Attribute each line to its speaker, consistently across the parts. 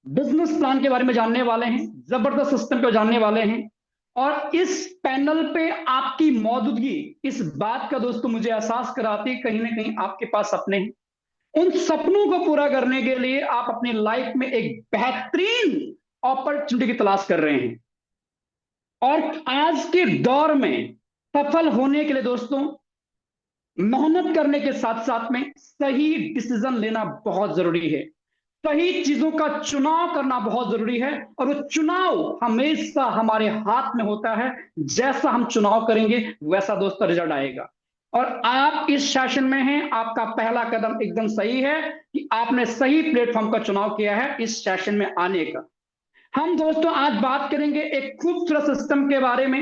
Speaker 1: Business plan के बारे में जानने वाले हैं, जबरदस्त सिस्टम को जानने वाले हैं। और इस पैनल पे आपकी मौजूदगी इस बात का दोस्तों मुझे एहसास कराती है कहीं ना कहीं आपके पास सपने हैं। उन सपनों को पूरा करने के लिए आप अपनी लाइफ में एक बेहतरीन अपॉर्चुनिटी की तलाश कर रहे हैं। और आज के दौर में सफल होने के लिए दोस्तों मेहनत करने के साथ साथ में सही डिसीजन लेना बहुत जरूरी है। सही चीजों का चुनाव करना बहुत जरूरी है। और वो चुनाव हमेशा हमारे हाथ में होता है। जैसा हम चुनाव करेंगे वैसा दोस्तों रिजल्ट आएगा। और आप इस सेशन में हैं, आपका पहला कदम एकदम सही है कि आपने सही प्लेटफॉर्म का चुनाव किया है इस सेशन में आने का। हम दोस्तों आज बात करेंगे एक खूबसूरत सिस्टम के बारे में।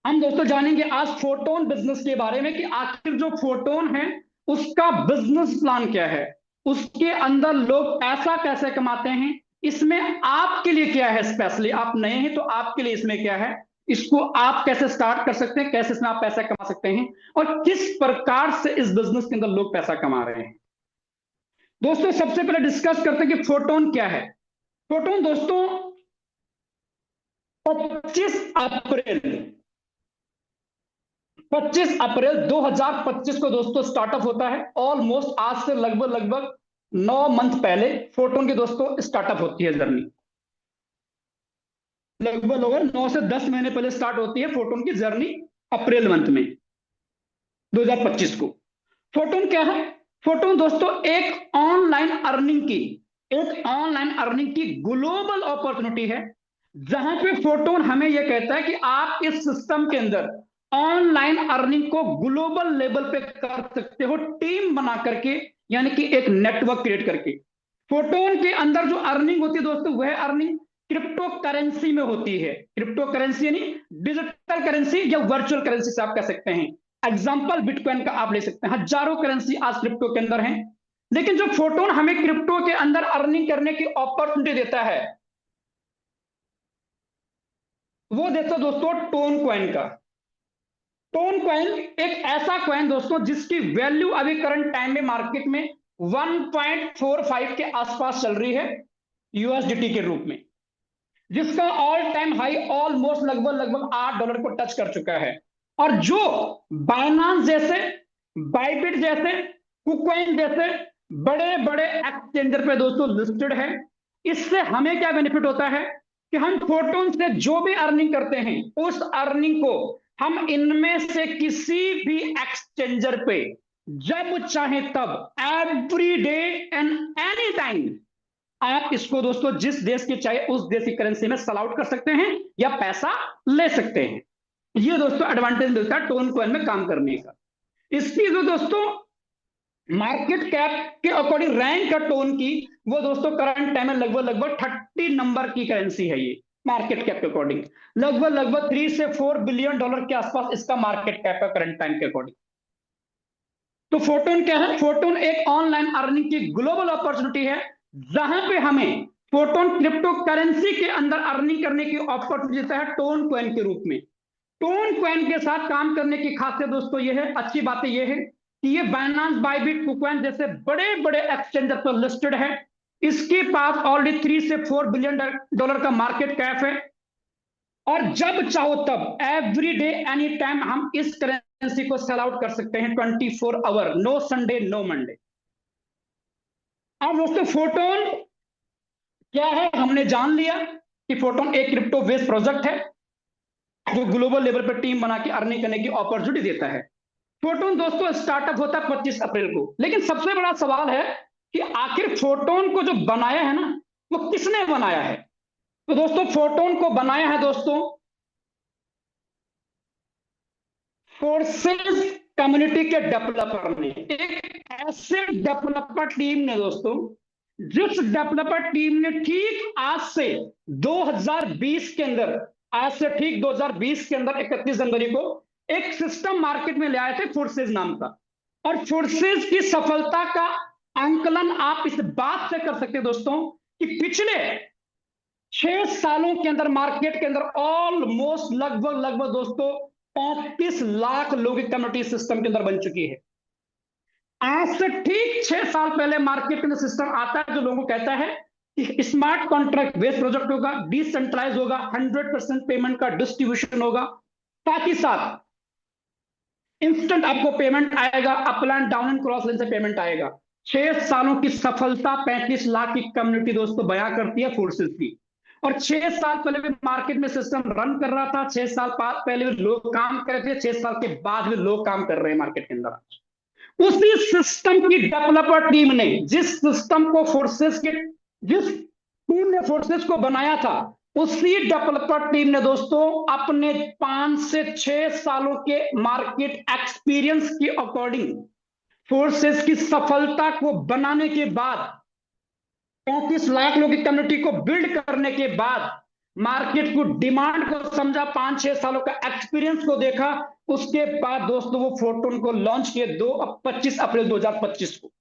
Speaker 1: हम दोस्तों जानेंगे आज फोटोन बिजनेस के बारे में कि आखिर जो फोटोन है उसका बिजनेस प्लान क्या है, उसके अंदर लोग पैसा कैसे कमाते हैं, इसमें आपके लिए क्या है। स्पेशली आप नए हैं तो आपके लिए इसमें क्या है, इसको आप कैसे स्टार्ट कर सकते हैं, कैसे इसमें आप पैसा कमा सकते हैं और किस प्रकार से इस बिजनेस के अंदर लोग पैसा कमा रहे हैं। दोस्तों सबसे पहले डिस्कस करते हैं कि फोटोन क्या है। फोटोन दोस्तों 25 अप्रैल 25 अप्रैल 2025 को दोस्तों स्टार्टअप होता है। ऑलमोस्ट आज से लगभग लगभग 9 मंथ पहले फोटोन की दोस्तों स्टार्टअप होती है जर्नी। लगभग लगभग 9 से 10 महीने पहले स्टार्ट होती है फोटोन की जर्नी, अप्रैल मंथ में 2025 को। फोटोन क्या है? फोटोन दोस्तों एक ऑनलाइन अर्निंग की ग्लोबल अपॉर्चुनिटी है। जहां पे फोटोन हमें यह कहता है कि आप इस सिस्टम के अंदर ऑनलाइन अर्निंग को ग्लोबल लेवल पे कर सकते हो, टीम बना करके, यानी कि एक नेटवर्क क्रिएट करके। फोटोन के अंदर जो अर्निंग होती है दोस्तों वह अर्निंग क्रिप्टो करेंसी में होती है। क्रिप्टो करेंसी यानी डिजिटल करेंसी या वर्चुअल करेंसी से आप कह सकते हैं। एग्जाम्पल बिटकॉइन का आप ले सकते हैं। हजारों करेंसी आज क्रिप्टो के अंदर हैं। लेकिन जो फोटोन हमें क्रिप्टो के अंदर अर्निंग करने की अपॉर्चुनिटी देता है वो देता है दोस्तों टोन कॉइन का। टोन कॉइन एक ऐसा कॉइन दोस्तों जिसकी वैल्यू अभी करंट टाइम में मार्केट में 1.45 के आसपास चल रही है यूएसडीटी के रूप में, जिसका ऑल टाइम हाई ऑलमोस्ट लगभग लगभग $8 को टच कर चुका है। और जो बाइनांस जैसे, बाइबिट जैसे, कुकॉइन जैसे बड़े बड़े एक्सचेंजर पे दोस्तों लिस्टेड है। इससे हमें क्या बेनिफिट होता है कि हम फोटोन से जो भी अर्निंग करते हैं उस अर्निंग को हम इनमें से किसी भी एक्सचेंजर पे जब चाहे तब, every day and any time, आप इसको दोस्तों जिस देश की चाहे उस देश की करेंसी में सेल आउट कर सकते हैं या पैसा ले सकते हैं। ये दोस्तों एडवांटेज मिलता है टोन कॉइन में काम करने का। इसकी जो दोस्तों मार्केट कैप के अकॉर्डिंग रैंक का टोन की, वो दोस्तों करंट टाइम में लगभग लगभग 30 नंबर की करेंसी है। ये मार्केट कैप के अकॉर्डिंग लगभग लगभग $3 से $4 बिलियन के आसपास इसका मार्केट कैप है करंट टाइम के अकॉर्डिंग। तो फोटोन क्या है? फोटोन एक ऑनलाइन अर्निंग की ग्लोबल अपॉर्चुनिटी है जहां पे हमें फोटोन क्रिप्टो करेंसी के अंदर अर्निंग करने की अपॉर्चुनिटी देता है टोन कॉइन के रूप में। टोन कॉइन के साथ काम करने की खासियत दोस्तों ये है, अच्छी बातें ये है कि ये बाइनांस, बाइबिट, कुकॉइन जैसे बड़े बड़े एक्सचेंजर पर लिस्टेड है। इसके पास ऑलरेडी $3 से $4 बिलियन का मार्केट कैप है। और जब चाहो तब, एवरी डे एनी टाइम, हम इस करेंसी को सेल आउट कर सकते हैं 24 hour, no Sunday no Monday. अब दोस्तों फोटोन क्या है हमने जान लिया कि फोटोन एक क्रिप्टो बेस्ड प्रोजेक्ट है जो ग्लोबल लेवल पर टीम बना के अर्निंग करने की अपॉर्चुनिटी देता है। फोटोन दोस्तों स्टार्टअप होता है 25 अप्रैल को। लेकिन सबसे बड़ा सवाल है कि आखिर फोटोन को जो बनाया है ना, वो किसने बनाया है? तो दोस्तों फोटोन को बनाया है दोस्तों फोर्सेस कम्युनिटी के डेवलपर ने। एक ऐसे डेवलपर टीम ने दोस्तों, जिस डेवलपर टीम ने ठीक आज से 2020 के अंदर, आज से ठीक 2020 के अंदर 31 जनवरी को एक सिस्टम मार्केट में ले आए थे फोर्सेस नाम का। और फोर्सेस की सफलता का आंकलन आप इस बात से कर सकते हैं दोस्तों कि पिछले 6 सालों के अंदर मार्केट के अंदर ऑलमोस्ट लगभग लगभग दोस्तों 35 लाख लोगों की कम्युनिटी सिस्टम के अंदर बन चुकी है। आज से ठीक 6 साल पहले मार्केट के अंदर सिस्टम आता है जो लोगों को कहता है कि स्मार्ट कॉन्ट्रैक्ट बेस्ड प्रोजेक्ट होगा, डिसेंट्रलाइज होगा, 100% पेमेंट का डिस्ट्रीब्यूशन होगा, साथ ही साथ इंस्टेंट आपको पेमेंट आएगा, upline down and cross line से पेमेंट आएगा। 6 सालों की सफलता 35 लाख की कम्युनिटी दोस्तों बयां करती है फोर्सेस की। और 6 साल पहले भी मार्केट में सिस्टम रन कर रहा था, 6 साल पहले भी लोग काम कर रहे थे, 6 साल के बाद भी लोग काम कर रहे हैं मार्केट के अंदर। उसी सिस्टम की डेवलपर टीम ने, जिस सिस्टम को फोर्सेस के जिस टीम ने फोर्सेस को बनाया था, उसी डेवलपर टीम ने दोस्तों अपने 5 से 6 सालों के मार्केट एक्सपीरियंस के अकॉर्डिंग फोर्सेस की सफलता को बनाने के बाद, 35 लाख लोगों की कम्युनिटी को बिल्ड करने के बाद, मार्केट को डिमांड को समझा, 5-6 सालों का एक्सपीरियंस को देखा, उसके बाद दोस्तों वो फोटोन को लॉन्च किए 25 अप्रैल 2025 को।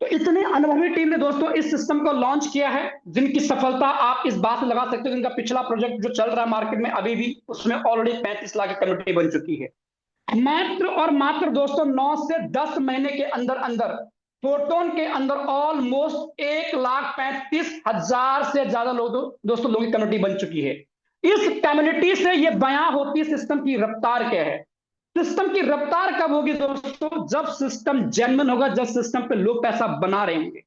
Speaker 1: तो इतने अनुभवी टीम ने दोस्तों इस सिस्टम को लॉन्च किया है, जिनकी सफलता आप इस बात से लगा सकते हो, जिनका पिछला प्रोजेक्ट जो चल रहा है मार्केट में अभी भी, उसमें ऑलरेडी 35 लाख की कम्युनिटी बन चुकी है। मात्र और मात्र दोस्तों 9 से 10 महीने के अंदर अंदर फोटोन के अंदर ऑलमोस्ट 1,35,000 से ज्यादा लोग दोस्तों लोगों की कम्युनिटी बन चुकी है। इस कम्युनिटी से ये बयां होती है सिस्टम की रफ्तार क्या है। सिस्टम की रफ्तार कब होगी दोस्तों? जब सिस्टम जेन्युइन होगा, जब सिस्टम पे लोग पैसा बना रहे होंगे।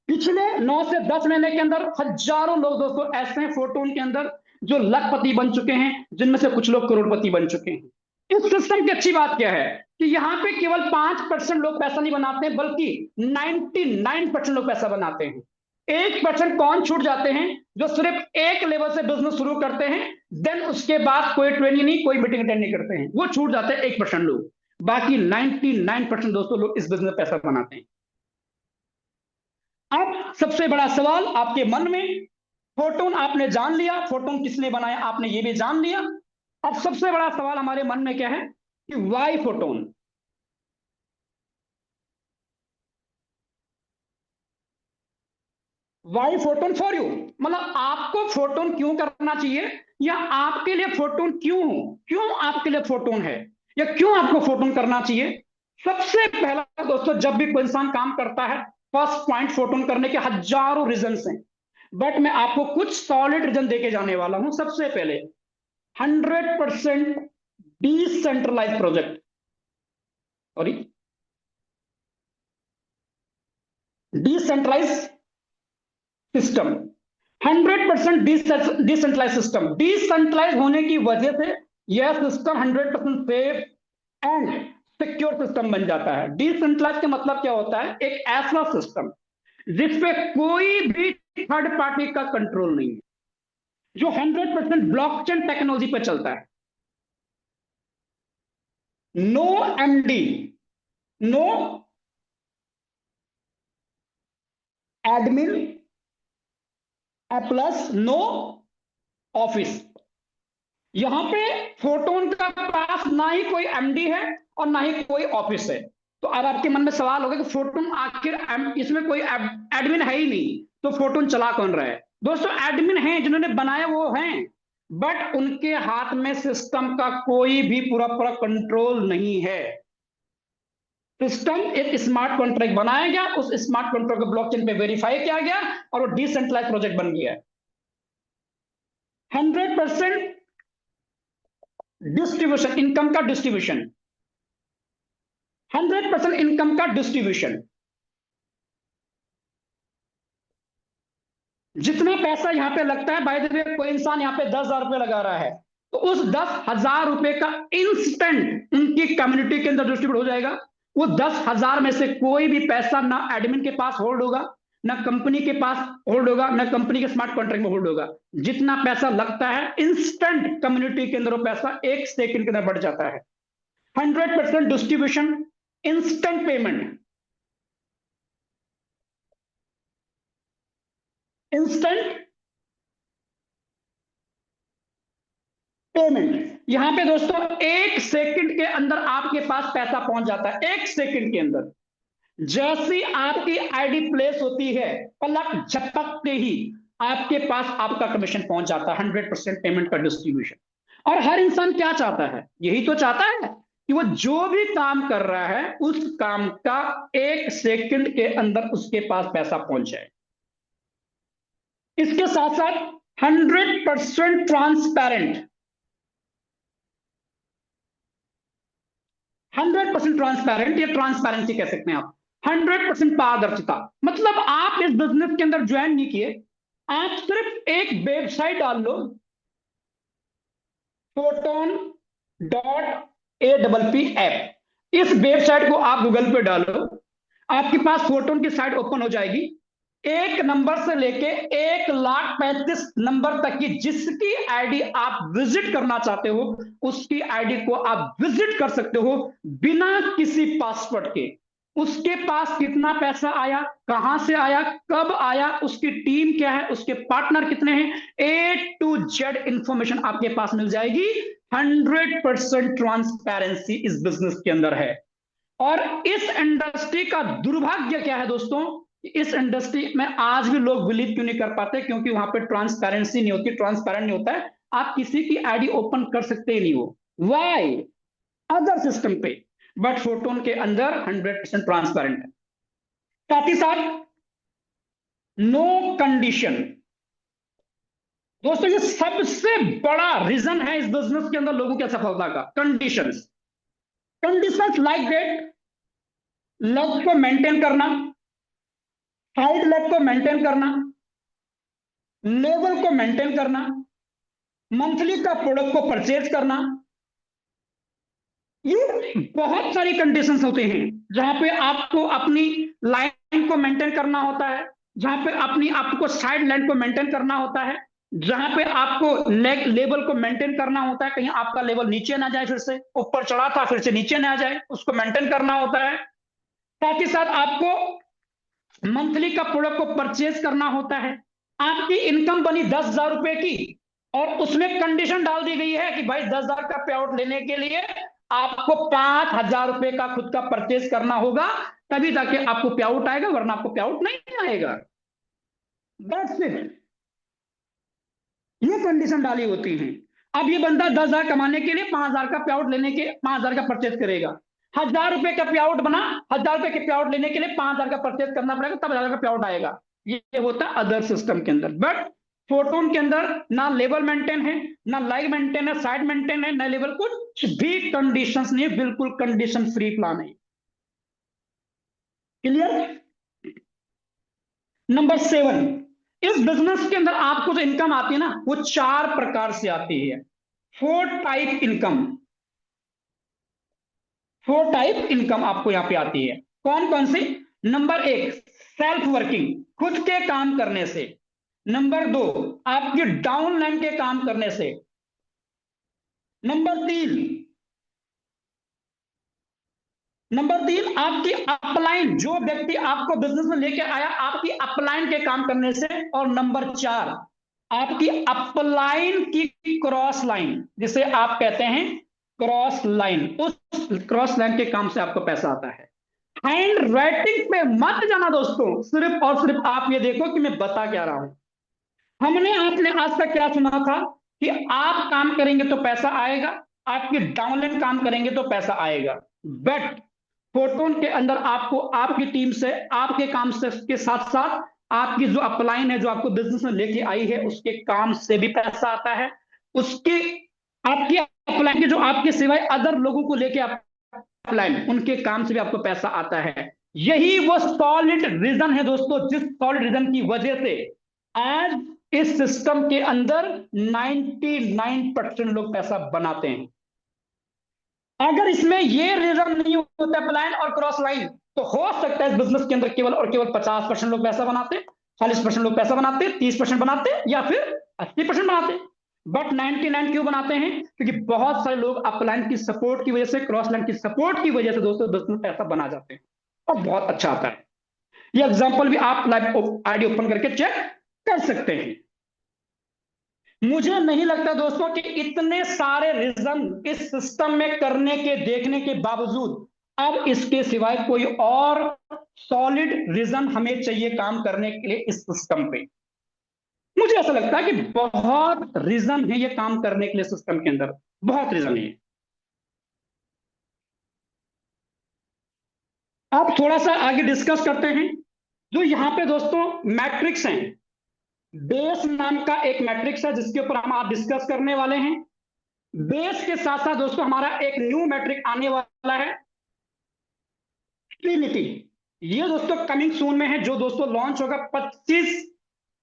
Speaker 1: पिछले 9 से 10 महीने के अंदर हजारों लोग दोस्तों ऐसे हैं फोटोन के अंदर जो लखपति बन चुके हैं, जिनमें से कुछ लोग करोड़पति बन चुके हैं। इस सिस्टम की अच्छी बात क्या है कि यहां पे केवल 5% लोग पैसा नहीं बनाते हैं, बल्कि 99% लोग पैसा बनाते हैं। 1% कौन छूट जाते हैं, जो सिर्फ एक लेवल से बिजनेस शुरू करते हैं, देन उसके बाद कोई ट्रेनिंग नहीं, कोई मीटिंग अटेंड नहीं करते हैं, वो छूट जाते हैं 1% लोग। बाकी 99% दोस्तों लोग इस बिजनेस पैसा बनाते हैं। अब सबसे बड़ा सवाल आपके मन में, फोटोन आपने जान लिया, फोटोन किसने बनाया आपने ये भी जान लिया। अब सबसे बड़ा सवाल हमारे मन में क्या है कि why photon. Why photon for you, मतलब आपको फोटोन क्यों करना चाहिए, या आपके लिए फोटोन क्यों हो, क्यों आपके लिए फोटोन है, या क्यों आपको फोटोन करना चाहिए। सबसे पहला दोस्तों, जब भी कोई इंसान काम करता है, फर्स्ट पॉइंट, फोटोन करने के हजारों रीजन हैं, बट मैं आपको कुछ सॉलिड रीजन देके जाने वाला हूं। सबसे पहले 100% decentralize project, sorry, decentralize system, 100% decentralize system. Decentralize होने की वजह से यह system 100% safe and secure system बन जाता है। डिसेंट्रलाइज का मतलब क्या होता है? एक ऐसा सिस्टम जिसपे कोई भी थर्ड पार्टी का कंट्रोल नहीं है, जो 100% ब्लॉकचेन टेक्नोलॉजी पर चलता है। No MD, no admin plus no office. यहां पे फोटोन का पास ना ही कोई एमडी है और ना ही कोई ऑफिस है। तो अब आपके मन में सवाल होगा कि फोटोन आखिर इसमें कोई एडमिन है ही नहीं, तो फोटोन चला कौन रहा है? दोस्तों एडमिन है, जिन्होंने बनाया वो हैं, बट उनके हाथ में सिस्टम का कोई भी पूरा पूरा कंट्रोल नहीं है। सिस्टम एक स्मार्ट कॉन्ट्रैक्ट बनाया गया, उस स्मार्ट कॉन्ट्रैक्ट को ब्लॉकचेन पे वेरीफाई किया गया और वो डिसेंट्रलाइज प्रोजेक्ट बन गया है। 100% डिस्ट्रीब्यूशन, इनकम का डिस्ट्रीब्यूशन, 100% इनकम का डिस्ट्रीब्यूशन। जितना पैसा यहां पे लगता है, बाय द वे कोई इंसान यहां पे 10,000 रुपए लगा रहा है, तो उस 10,000 रुपए का इंस्टेंट उनकी कम्युनिटी के अंदर डिस्ट्रीब्यूट हो जाएगा। वो 10,000 में से कोई भी पैसा ना एडमिन के पास होल्ड होगा, ना कंपनी के पास होल्ड होगा, ना कंपनी के स्मार्ट कॉन्ट्रैक्ट में होल्ड होगा। जितना पैसा लगता है इंस्टेंट कम्युनिटी के अंदर वो पैसा 1 सेकंड के अंदर बढ़ जाता है। 100% distribution, instant payment, instant payment. यहां पे दोस्तों 1 सेकंड के अंदर आपके पास पैसा पहुंच जाता है, 1 सेकंड के अंदर। जैसी आपकी आईडी प्लेस होती है, पलक झपकते ही आपके पास आपका कमीशन पहुंच जाता है। 100% पेमेंट का डिस्ट्रीब्यूशन। और हर इंसान क्या चाहता है? यही तो चाहता है कि वो जो भी काम कर रहा है उस काम का 1 सेकंड के अंदर उसके पास पैसा पहुंच जाए। इसके साथ साथ 100% ट्रांसपेरेंट, 100% ट्रांसपेरेंट या ट्रांसपेरेंसी कह सकते हैं आप, 100% पारदर्शिता। मतलब आप इस बिजनेस के अंदर ज्वाइन नहीं किए, आप सिर्फ एक वेबसाइट डाल लो, photon.app, इस वेबसाइट को आप गूगल पे डालो, आपके पास फोटोन की साइट ओपन हो जाएगी। 1 नंबर से लेके 1,35,000 तक की जिसकी आईडी आप विजिट करना चाहते हो उसकी आईडी को आप विजिट कर सकते हो बिना किसी पासवर्ड के। उसके पास कितना पैसा आया, कहां से आया, कब आया, उसकी टीम क्या है, उसके पार्टनर कितने हैं, A to Z इंफॉर्मेशन आपके पास मिल जाएगी। 100% ट्रांसपेरेंसी इस बिजनेस के अंदर है। और इस इंडस्ट्री का दुर्भाग्य क्या है दोस्तों, इस इंडस्ट्री में आज भी लोग बिलीव क्यों नहीं कर पाते, क्योंकि वहां पे ट्रांसपेरेंसी नहीं होती, ट्रांसपेरेंट नहीं होता है। आप किसी की आईडी ओपन कर सकते ही नहीं हो, वाई, अदर सिस्टम पे, बट फोटोन के अंदर 100% ट्रांसपेरेंट है। साथ ही साथ नो कंडीशन। दोस्तों ये सबसे बड़ा रीजन है इस बिजनेस के अंदर लोगों की असफलता का, conditions. Conditions like that, leg को मेंटेन करना, साइड लेग को मेंटेन करना, लेवल को मेंटेन करना, मंथली का प्रोडक्ट को परचेज करना, ये बहुत सारी कंडीशंस होते हैं जहां पे आपको अपनी लाइन को मेंटेन करना होता है, जहां पे अपनी आपको साइड लाइन को मेंटेन करना होता है, जहां पे आपको लेग लेवल को मेंटेन करना होता है, कहीं आपका लेवल नीचे ना जाए, फिर से ऊपर चढ़ा था फिर से नीचे ना जाए, उसको मेंटेन करना होता है। साथ ही साथ आपको मंथली का प्रोडक्ट को परचेज करना होता है। आपकी इनकम बनी 10,000 रुपए की और उसमें कंडीशन डाल दी गई है कि भाई 10,000 का पे आउट लेने के लिए आपको 5,000 रुपए का खुद का परचेज करना होगा, तभी जाके आपको पे आउट आएगा, वरना आपको पे आउट नहीं आएगा। दैट्स इट, ये कंडीशन डाली होती है। अब ये बंदा 10,000 कमाने के लिए 5,000 का पे आउट लेने के 5,000 का परचेज करेगा, 1,000 रुपए का पे आउट बना, 1,000 रुपए के पे आउट लेने के लिए 5,000 का परचेज करना पड़ेगा, तब 1,000 का पे आउट आएगा। ये होता है अदर सिस्टम के अंदर। बट फोटोन के अंदर ना लेवल मेंटेन है, ना लाइक मेंटेन है, साइड मेंटेन है, ना लेवल, कुछ भी कंडीशंस नहीं है, बिल्कुल कंडीशन फ्री प्लान है। क्लियर? नंबर 7, इस बिजनेस के अंदर आपको जो इनकम आती है ना वो 4 प्रकार से आती है। 4 टाइप इनकम, 4 टाइप इनकम आपको यहां पे आती है। कौन कौन सी? नंबर 1, सेल्फ वर्किंग, खुद के काम करने से। नंबर 2, आपकी डाउनलाइन के काम करने से। नंबर 3, नंबर 3 आपकी अपलाइन, जो व्यक्ति आपको बिजनेस में लेके आया आपकी अपलाइन के काम करने से। और नंबर 4, आपकी अपलाइन की क्रॉस लाइन, जिसे आप कहते हैं क्रॉस लाइन, उस क्रॉस लाइन के काम से आपको पैसा आता है। हैंड राइटिंग पे मत जाना दोस्तों, सिर्फ और सिर्फ आप ये देखो कि मैं बता क्या रहा हूं। हमने आपने आज तक क्या सुना था कि आप काम करेंगे तो पैसा आएगा, आपकी डाउनलाइन काम करेंगे तो पैसा आएगा। बट फोटोन के अंदर आपको आपकी टीम से, आपके काम से के साथ साथ आपकी जो अपलाइन है, जो आपको बिजनेस में लेके आई है, उसके काम से भी पैसा आता है। उसके आपकी अपलाइन के जो आपके सिवाय अदर लोगों को लेके आप अपलाइन, उनके काम से भी आपको पैसा आता है। यही वो सॉलिड रीजन है दोस्तों, जिस सॉलिड रीजन की वजह से आज इस सिस्टम के अंदर 99% लोग पैसा बनाते हैं। अगर इसमें ये रीजन नहीं होता प्लान और क्रॉस लाइन, तो हो सकता है इस बिजनेस के अंदर केवल और केवल 50% लोग पैसा बनाते, 40% लोग पैसा बनाते, 30% बनाते, या फिर 80% बनाते। बट 99 क्यों बनाते हैं? क्योंकि बहुत सारे लोग अपलाइन की सपोर्ट की वजह से, क्रॉस लाइन की सपोर्ट की वजह से दोस्तों बिजनेस पैसा बना जाते हैं और बहुत अच्छा आता है। ये एग्जांपल भी आप लाइव आईडी ओपन करके चेक कर सकते हैं। मुझे नहीं लगता दोस्तों कि इतने सारे रीजन इस सिस्टम में करने के देखने के बावजूद अब इसके सिवाय कोई और सॉलिड रीजन हमें चाहिए काम करने के लिए इस सिस्टम पे। मुझे ऐसा लगता है कि बहुत रीजन है ये काम करने के लिए सिस्टम के अंदर, बहुत रीजन है। आप थोड़ा सा आगे डिस्कस करते हैं। जो यहाँ पे दोस्तों मैट्रिक्स हैं, बेस नाम का एक मैट्रिक्स है जिसके ऊपर हम आज डिस्कस करने वाले हैं। बेस के साथ साथ दोस्तों हमारा एक न्यू मैट्रिक आने वाला है, ट्रिनिटी। ये दोस्तों कमिंग सून में है, जो दोस्तों लॉन्च होगा 25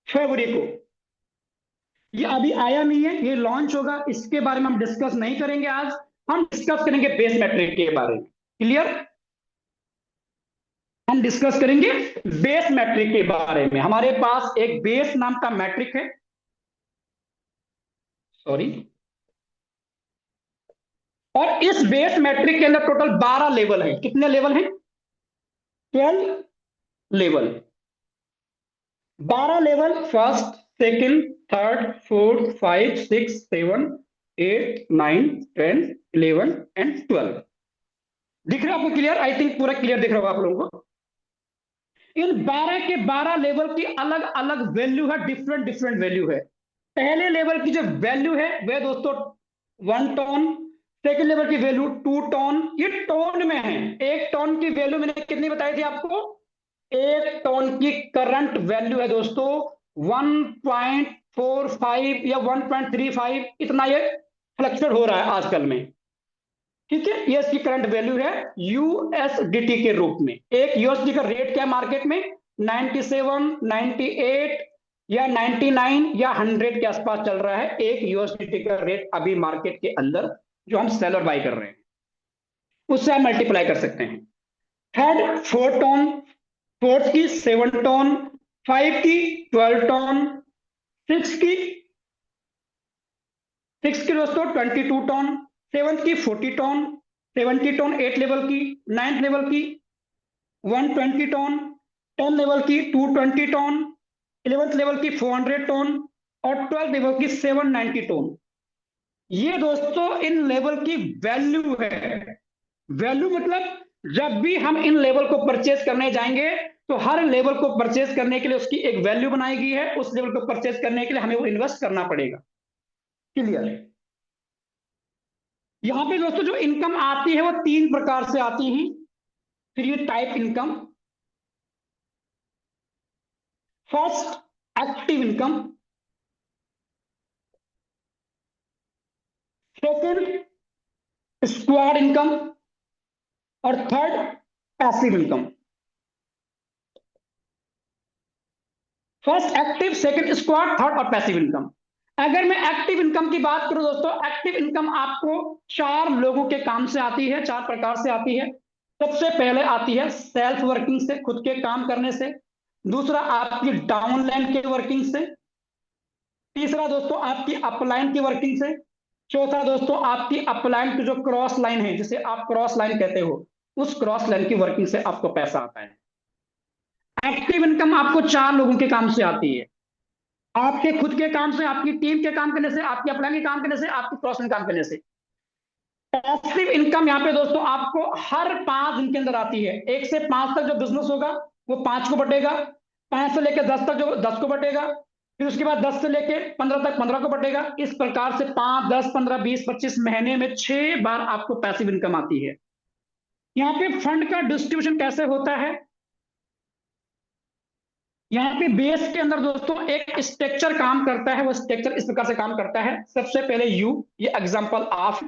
Speaker 1: फरवरी को। ये अभी आया नहीं है, ये लॉन्च होगा, इसके बारे में हम डिस्कस नहीं करेंगे आज। हम डिस्कस करेंगे बेस मैट्रिक के बारे में। क्लियर? हम डिस्कस करेंगे बेस मैट्रिक के बारे में। हमारे पास एक बेस नाम का मैट्रिक है, सॉरी। और इस बेस मैट्रिक के अंदर टोटल 12 लेवल है। कितने लेवल हैं? 12 level. 12 level, first, second, third, fourth, 5, 6, 7, 8, 9, 10, 11 and 12। दिख रहा है आपको? क्लियर? आई थिंक पूरा क्लियर दिख रहा होगा आप लोगों को। इन 12 के 12 लेवल की अलग अलग वैल्यू है, डिफरेंट डिफरेंट वैल्यू है। पहले लेवल की जो वैल्यू है वह दोस्तों 1 टोन। सेकेंड लेवल की वैल्यू 2 टोन। ये टोन में है। 1 टोन की वैल्यू मैंने कितनी बताई थी आपको? 1 टोन की करंट वैल्यू है दोस्तों 1.45 या 1.35, इतना ये फ्लक्चुएट हो रहा है आजकल में। ठीक है, ये इसकी करंट वैल्यू है यूएसडीटी के रूप में। एक यूएसडी का रेट क्या है मार्केट में? 97, 98 या 99 या 100 के आसपास चल रहा है एक यूएसडीटी का रेट अभी मार्केट के अंदर, जो हम सेल और बाई कर रहे हैं। उससे आप मल्टीप्लाई कर सकते हैं। थर्ड 4 टोन, फोर्थ की 7 टोन, 5 की 12 टोन, सिक्स की दोस्तों 22 टोन, सेवंथ की 40 टोन, 70 टोन 8 लेवल की, 9th लेवल की 120 टोन, 10 लेवल की 220 टोन, 11th लेवल की 400 टोन और 12 लेवल की 790 टोन। ये दोस्तों इन लेवल की वैल्यू है। वैल्यू मतलब जब भी हम इन लेवल को परचेज करने जाएंगे तो हर लेवल को परचेज करने के लिए उसकी एक वैल्यू बनाई गई है। उस लेवल को परचेज करने के लिए हमें वो इन्वेस्ट करना पड़ेगा। क्लियर? यहां पे दोस्तों जो इनकम आती है वो 3 प्रकार से आती है। फिर ये type income, first active income, second squad income और third passive income. First active, second squad, third और पैसिव इनकम। अगर मैं एक्टिव इनकम की बात करूं दोस्तों, एक्टिव इनकम आपको 4 लोगों के काम से आती है, 4 प्रकार से आती है। सबसे पहले आती है सेल्फ वर्किंग से, खुद के काम करने से। दूसरा आपकी डाउनलाइन के वर्किंग से। तीसरा दोस्तों आपकी अपलाइन की वर्किंग से। चौथा दोस्तों आपकी अपलाइन की जो क्रॉस लाइन है, जिसे आप क्रॉस लाइन कहते हो, उस क्रॉस लाइन की वर्किंग से आपको पैसा आता है। एक्टिव इनकम आपको 4 लोगों के काम से आती है। आपके खुद के काम से, आपकी टीम के काम करने से, आपके अपलाइन के काम करने से, आपकी क्रॉस लाइन काम करने से। पैसिव इनकम यहाँ पे दोस्तों आपको हर 5 दिन के अंदर आती है। 1 से 5 तक जो बिजनेस होगा वो 5 को बटेगा। 5 से लेकर 10 तक जो 10 को बटेगा। फिर उसके बाद 10 से लेकर 15 तक 15 को बटेगा। इस प्रकार से 5, 10, 15, 20, 25 महीने में 6 बार आपको पैसिव इनकम आती है। यहाँ पे फंड का डिस्ट्रीब्यूशन कैसे होता है? यहाँ पे बेस के अंदर दोस्तों एक स्ट्रक्चर काम करता है। वो स्ट्रक्चर इस प्रकार से काम करता है। सबसे पहले यू, ये एग्जांपल ऑफ।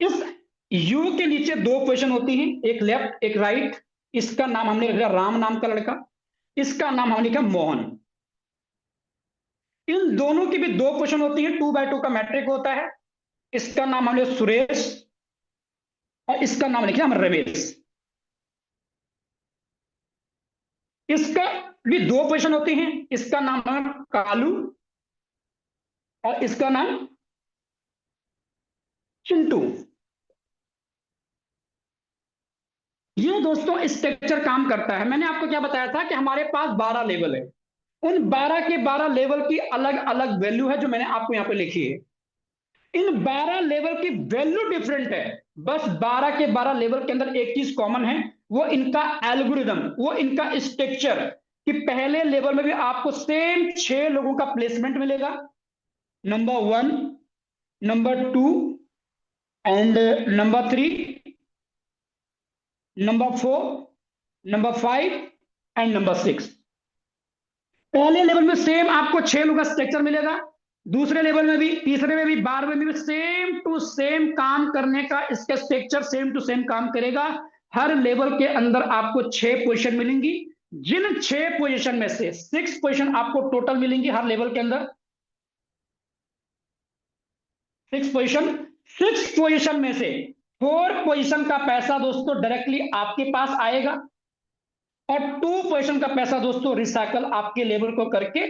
Speaker 1: इस यू के नीचे 2 पोजीशन होती हैं, एक लेफ्ट एक राइट। इसका नाम हमने लिखा राम नाम का लड़का, इसका नाम हमने लिखा मोहन। इन दोनों की भी 2 पोजीशन होती है, 2x2 का मैट्रिक होता है। इसका नाम हमने सुरेश और इसका नाम लिखा हम रमेश। इसका भी 2 पोजीशन होती हैं, इसका नाम है कालू और इसका नाम चिंटू। ये दोस्तों स्ट्रक्चर काम करता है। मैंने आपको क्या बताया था कि हमारे पास 12 लेवल है। उन 12 के 12 लेवल की अलग अलग वैल्यू है, जो मैंने आपको यहां पे लिखी है। इन 12 लेवल की वैल्यू डिफरेंट है। बस 12 के 12 लेवल के अंदर एक चीज कॉमन है, वो इनका एल्गोरिदम, वो इनका स्ट्रक्चर। कि पहले लेवल में भी आपको सेम 6 लोगों का प्लेसमेंट मिलेगा, number 1, number 2 and number 3, number 4, number 5 and number 6। पहले लेवल में सेम आपको 6 लोगों का स्ट्रक्चर मिलेगा, दूसरे लेवल में भी, तीसरे में भी, 12वें में भी सेम टू सेम काम करने का इसका स्ट्रक्चर सेम टू सेम काम करेगा। हर लेवल के अंदर आपको 6 पोजीशन मिलेंगी, जिन 6 पोजीशन में से 6 पोजीशन आपको टोटल मिलेंगी हर लेवल के अंदर। 6 पोजीशन में से 4 पोजीशन का पैसा दोस्तों डायरेक्टली आपके पास आएगा, और 2 पोजीशन का पैसा दोस्तों रिसाइकल आपके लेवल को करके,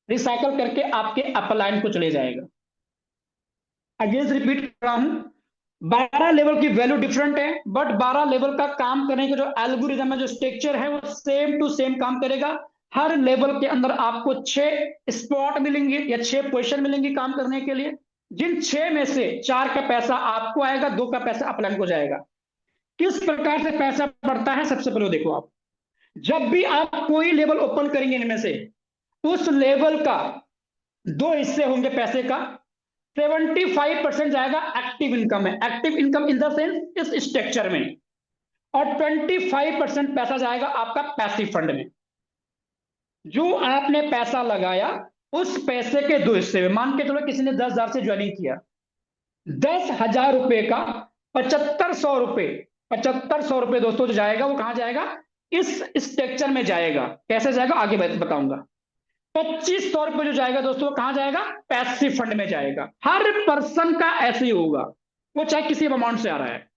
Speaker 1: रिसाइकल करके आपके अपलाइन को चले जाएगा। अगेन रिपीट कर रहा हूं, 12 लेवल की वैल्यू डिफरेंट है, बट 12 लेवल का काम करने का जो एल्गोरिदम है, जो स्ट्रक्चर है, वो सेम टू सेम काम करेगा। हर लेवल के अंदर आपको 6 स्पॉट मिलेंगे या 6 पोजीशन मिलेंगी काम करने के लिए, जिन 6 में से 4 का पैसा आपको आएगा, 2 का पैसा अपलाइन को जाएगा। किस प्रकार से पैसा बढ़ता है, सबसे पहले देखो आप, जब भी आप कोई लेवल ओपन करेंगे इनमें से, उस लेवल का 2 हिस्से होंगे पैसे का। 75% जाएगा एक्टिव इनकम में, active income in the sense इस स्ट्रक्चर में, और 25% पैसा जाएगा आपका पैसिव फंड में। जो आपने पैसा लगाया उस पैसे के 2 हिस्से में, मान के चलो किसी ने 10,000 से ज्वाइनिंग किया, 10,000 रुपए का 7500 रुपए, 7500 रुपए दोस्तों जो जाएगा वो कहां जाएगा, इस स्ट्रक्चर में जाएगा। कैसे जाएगा आगे बताऊंगा। 2500 रुपए जो जाएगा दोस्तों कहां जाएगा, पैसिव फंड में जाएगा। हर पर्सन का ऐसे ही होगा, वो चाहे किसी अमाउंट से आ रहा है।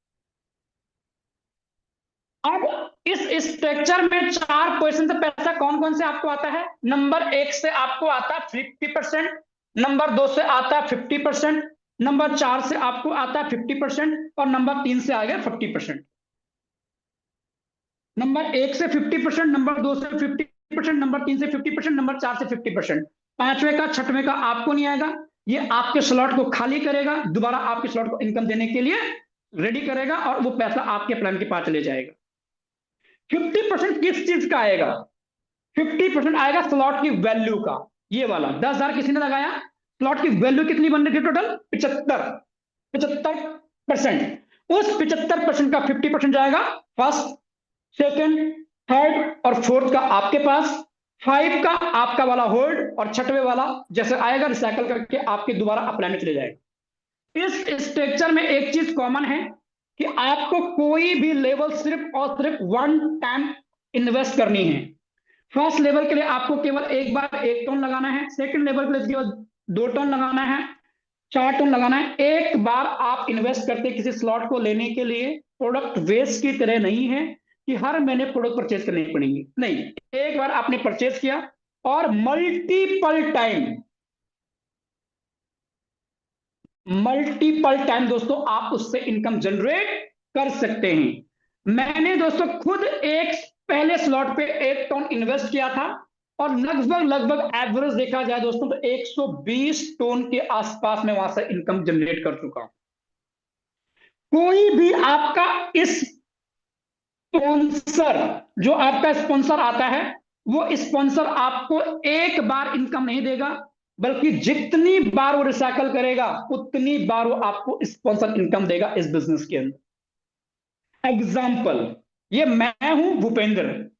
Speaker 1: अब इस स्ट्रक्चर में 4% से पैसा कौन कौन से आपको आता है। नंबर 1 से आपको आता है 50%, नंबर 2 से आता है 50%, नंबर 4 से आपको आता है 50%, और नंबर 3 से आ गया 50%। नंबर 1 से 50%, नंबर 2 से 50%, नंबर 3 से 50%, नंबर 4 से 50%। पांचवें का छठवें का आपको नहीं आएगा, ये आपके स्लॉट को खाली करेगा, दोबारा आपके स्लॉट को इनकम देने के लिए रेडी करेगा, और वो पैसा आपके प्लान के पास चले जाएगा। 50% किस चीज का आएगा, 50% आएगा स्लॉट की वैल्यू का। ये वाला 10,000 किसी ने लगाया, स्लॉट की वैल्यू कितनी बन रही थी टोटल, 75%। उस 75% का 50% जाएगा फर्स्ट, सेकंड, थर्ड और फोर्थ का आपके पास, 5 का आपका वाला होल्ड, और छठवें वाला जैसे आएगा रिसाइकल करके आपके दोबारा अपलाइन में चले जाएगा। इस स्ट्रक्चर में एक चीज कॉमन है कि आपको कोई भी लेवल सिर्फ और सिर्फ 1 टाइम इन्वेस्ट करनी है। फर्स्ट लेवल के लिए आपको केवल एक बार 1 टन लगाना है, सेकंड लेवल के लिए केवल 2 टन लगाना है, 4 टन लगाना है। एक बार आप इन्वेस्ट करते किसी स्लॉट को लेने के लिए, प्रोडक्ट वेस्ट की तरह नहीं है कि हर महीने प्रोडक्ट परचेज करनी पड़ेंगी, नहीं। एक बार आपने परचेज किया और मल्टीपल टाइम दोस्तों आप उससे इनकम जनरेट कर सकते हैं। मैंने दोस्तों खुद एक पहले स्लॉट पे 1 टन इन्वेस्ट किया था, और लगभग एवरेज देखा जाए दोस्तों तो 120 टन के आसपास में वहां से इनकम जनरेट कर चुका हूं। कोई भी आपका इस स्पॉन्सर, जो आपका स्पॉन्सर आता है, वो स्पॉन्सर आपको एक बार इनकम नहीं देगा, बल्कि जितनी बार वो रिसाइकल करेगा उतनी बार वो आपको स्पॉन्सर इनकम देगा इस बिजनेस के अंदर। एग्जाम्पल, ये मैं हूं भूपेंद्र,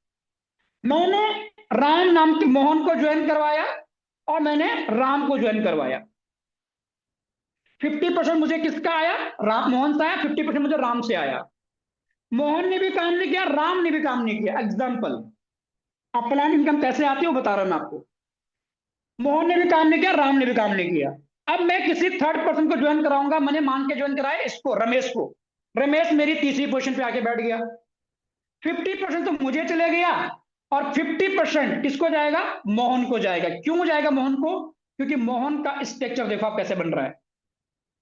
Speaker 1: मैंने राम नाम के मोहन को ज्वाइन करवाया और मैंने राम को ज्वाइन करवाया। 50% मुझे किसका आया, राम मोहन से आया, 50% मुझे राम से आया। मोहन ने भी काम नहीं किया, राम ने भी काम नहीं किया। एग्जाम्पल, अपलाइन इनकम कैसे आती है वो बता रहा हूं मैं आपको। मोहन ने भी काम नहीं किया, राम ने भी काम नहीं किया। अब मैं किसी थर्ड पर्सन को ज्वाइन कराऊंगा, मैंने मान के ज्वाइन कराया इसको, रमेश को। रमेश मेरी तीसरी पोजीशन पे आके बैठ गया। 50% तो मुझे चले गया, और 50% किसको जाएगा, मोहन को जाएगा। क्यों जाएगा मोहन को, क्योंकि मोहन का स्ट्रक्चर देखो आप कैसे बन रहा है।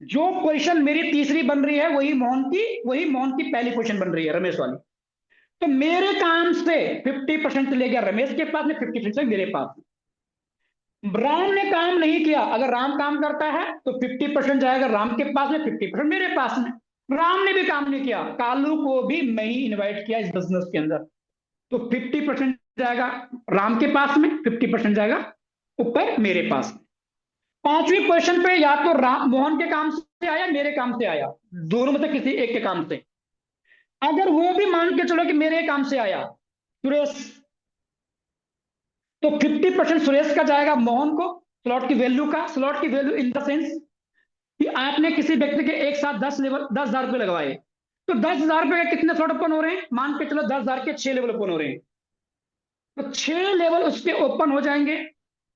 Speaker 1: जो पोजीशन मेरी तीसरी बन रही है वही मोहन की पहली पोजीशन बन रही है, रमेश वाली। तो मेरे काम से 50% चले गया रमेश के पास में, 50% मेरे पास में। राम ने काम नहीं किया, अगर राम काम करता है तो 50% जाएगा राम के पास में, 50% मेरे पास में। राम ने भी काम नहीं किया, कालू को भी मैं ही इन्वाइट किया इस बिजनेस के अंदर, तो 50% जाएगा राम के पास में, 50% जाएगा ऊपर मेरे पास में। 5वीं पोजीशन पे या तो मोहन के काम से आया, मेरे काम से आया, दोनों में से किसी एक के काम से। अगर वो भी मान के चलो कि मेरे काम से आया सुरेश, तो 50% सुरेश का जाएगा मोहन को, स्लॉट की वैल्यू का। स्लॉट की वैल्यू इन द सेंस कि आपने किसी व्यक्ति के एक साथ 10,000 रुपए लगवाए, तो 10,000 रुपए के कितने स्लॉट ओपन हो रहे हैं, मान के चलो 10,000 के 6 लेवल ओपन हो रहे हैं, तो 6 लेवल उसके ओपन हो जाएंगे।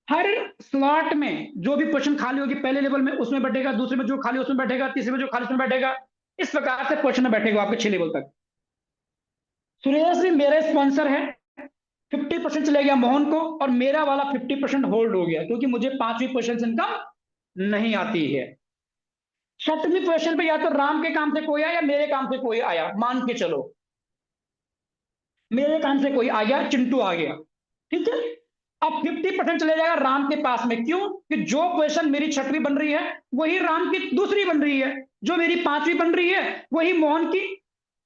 Speaker 1: हर स्लॉट में जो भी पोजीशन खाली होगी पहले लेवल में उसमें बैठेगा, दूसरे में जो खाली उसमें बैठेगा, तीसरे में जो खाली उसमें बैठेगा, इस प्रकार से पोजीशन में बैठेगा आपके 6 लेवल तक। सुरेश भी मेरे स्पॉन्सर है, 50% चले गया मोहन को, और मेरा वाला 50% होल्ड हो गया, क्योंकि मुझे 5वीं पोजीशन से इनकम नहीं आती है। 6वीं पोजीशन पे या तो राम के काम से कोई आया या मेरे काम से कोई आया, मान के चलो मेरे काम से कोई आ गया, चिंटू आ गया, ठीक है। अब 50% चले जाएगा राम के पास में, क्यों कि जो पोजीशन मेरी 6वीं बन रही है वही राम की दूसरी बन रही है, जो मेरी 5वीं बन रही है वही मोहन की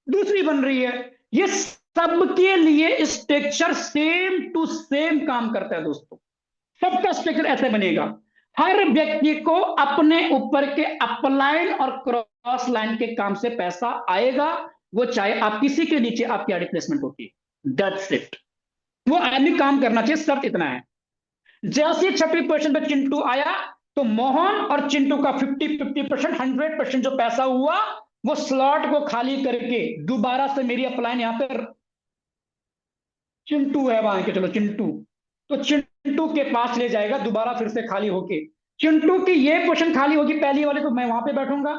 Speaker 1: दूसरी बन रही है। ये सबके लिए स्ट्रक्चर सेम टू सेम काम करता है दोस्तों, सबका स्ट्रक्चर ऐसे बनेगा। हर व्यक्ति को अपने ऊपर के अपलाइन और क्रॉस लाइन के काम से पैसा आएगा, वो चाहे आप किसी के नीचे आपकी रिप्लेसमेंट होती है, दैट्स इट। वो आदमी काम करना चाहिए, शर्त इतना है। जैसे 6वीं पोजीशन पे चिंटू आया, तो मोहन और चिंटू का 50-50%, 100% जो पैसा हुआ वो स्लॉट को खाली करके दोबारा से मेरी अपलाइन यहां पर चिंटू है, वहां के चलो चिंटू, तो चिंटू के पास ले जाएगा दोबारा फिर से खाली होके। चिंटू की ये पोजीशन खाली होगी पहली वाले, तो मैं वहां पे बैठूंगा,